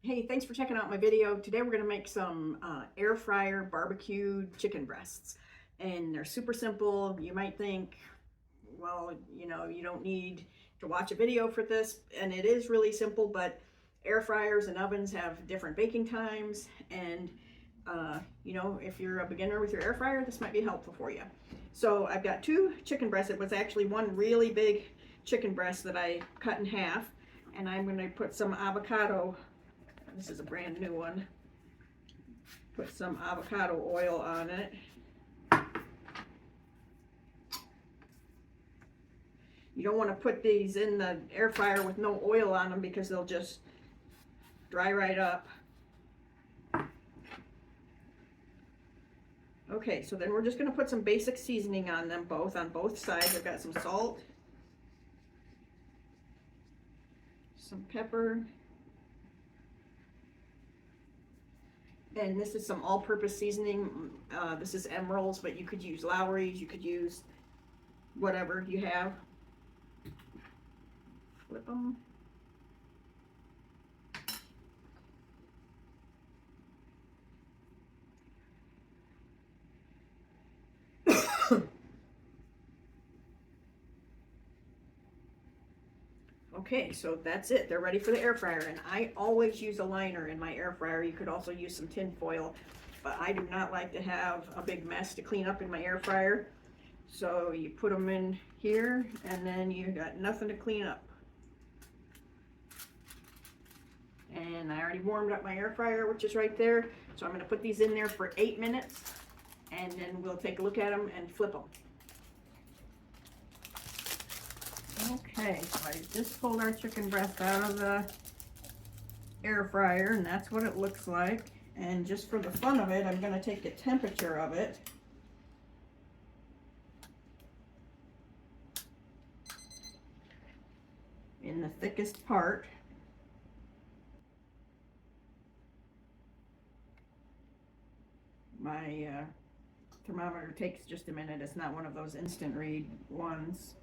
Hey, thanks for checking out my video. Today we're going to make some air fryer barbecue chicken breasts. And they're super simple. You might think, well, you don't need to watch a video for this. And it is really simple, but air fryers and ovens have different baking times. And, if you're a beginner with your air fryer, this might be helpful for you. So I've got 2 chicken breasts. It was actually one really big chicken breast that I cut in half. And I'm going to put some avocado. This is a brand new one. Put some avocado oil on it. You don't want to put these in the air fryer with no oil on them because they'll just dry right up. Okay, so then we're just going to put some basic seasoning on them on both sides. I've got some salt, some pepper, and this is some all-purpose seasoning. This is Emerald's, but you could use Lowry's, you could use whatever you have. Flip them. Okay, so that's it. They're ready for the air fryer, and I always use a liner in my air fryer. You could also use some tin foil, but I do not like to have a big mess to clean up in my air fryer. So you put them in here, and then you got nothing to clean up. And I already warmed up my air fryer, which is right there. So I'm going to put these in there for 8 minutes, and then we'll take a look at them and flip them. Okay, so I just pulled our chicken breast out of the air fryer, and that's what it looks like. And just for the fun of it, I'm going to take the temperature of it. In the thickest part. My thermometer takes just a minute. It's not one of those instant read ones.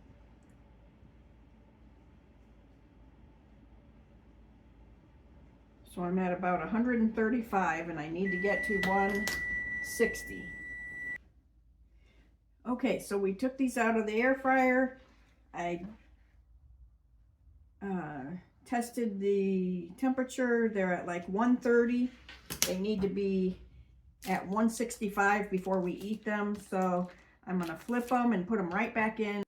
So I'm at about 135 and I need to get to 160. Okay, so we took these out of the air fryer. I tested the temperature. They're at like 130. They need to be at 165 before we eat them. So I'm gonna flip them and put them right back in.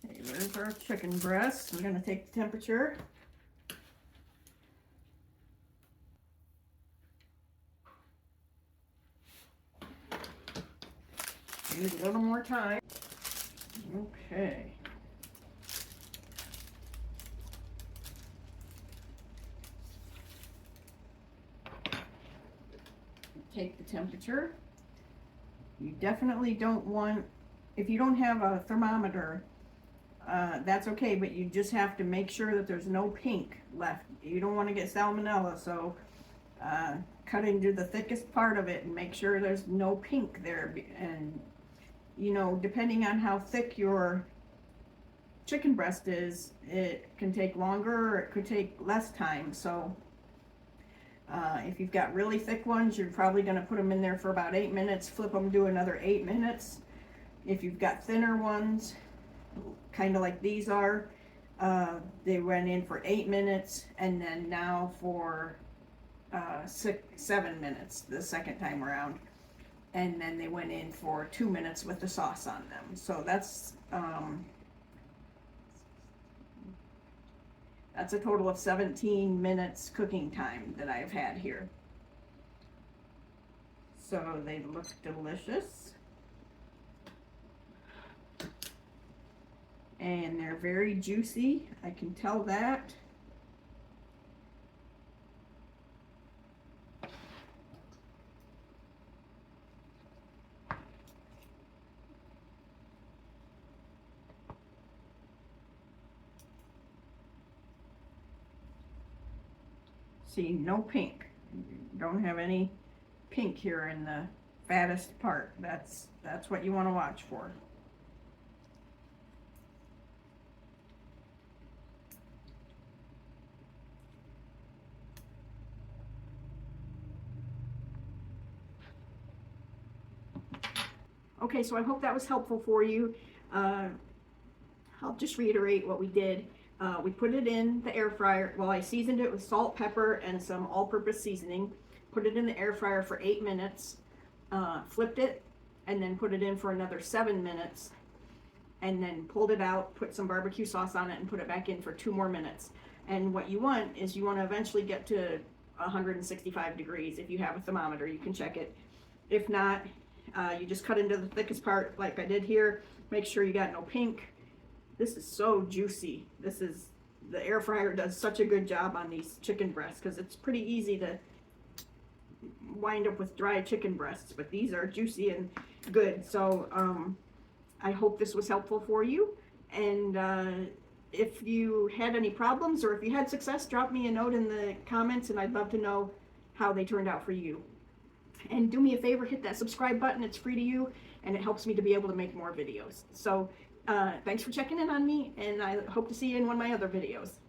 Okay, there's our chicken breast. I'm gonna take the temperature. Use a little more time. Okay. Take the temperature. You definitely don't want, if you don't have a thermometer, that's okay, but you just have to make sure that there's no pink left. You don't want to get salmonella, so cut into the thickest part of it and make sure there's no pink there. And depending on how thick your chicken breast is, it can take longer or it could take less time. So if you've got really thick ones, you're probably going to put them in there for about 8 minutes, flip them, do another 8 minutes. If you've got thinner ones, kind of like these are, they went in for 8 minutes, and then now for 7 minutes the second time around. And then they went in for 2 minutes with the sauce on them. So that's a total of 17 minutes cooking time that I've had here. So they look delicious. And they're very juicy. I can tell that. See, no pink. Don't have any pink here in the fattest part. That's what you want to watch for. Okay, so I hope that was helpful for you. I'll just reiterate what we did. We put it in the air fryer. Well, I seasoned it with salt, pepper, and some all-purpose seasoning. Put it in the air fryer for 8 minutes. Flipped it, and then put it in for another 7 minutes. And then pulled it out, put some barbecue sauce on it, and put it back in for 2 more minutes. And what you want is you want to eventually get to 165 degrees. If you have a thermometer, you can check it. If not, you just cut into the thickest part like I did here. Make sure you got no pink. This is so juicy. The air fryer does such a good job on these chicken breasts because it's pretty easy to wind up with dry chicken breasts, but these are juicy and good. So I hope this was helpful for you. And if you had any problems or if you had success, drop me a note in the comments and I'd love to know how they turned out for you. And do me a favor, hit that subscribe button. It's free to you and it helps me to be able to make more videos. So thanks for checking in on me, and I hope to see you in one of my other videos.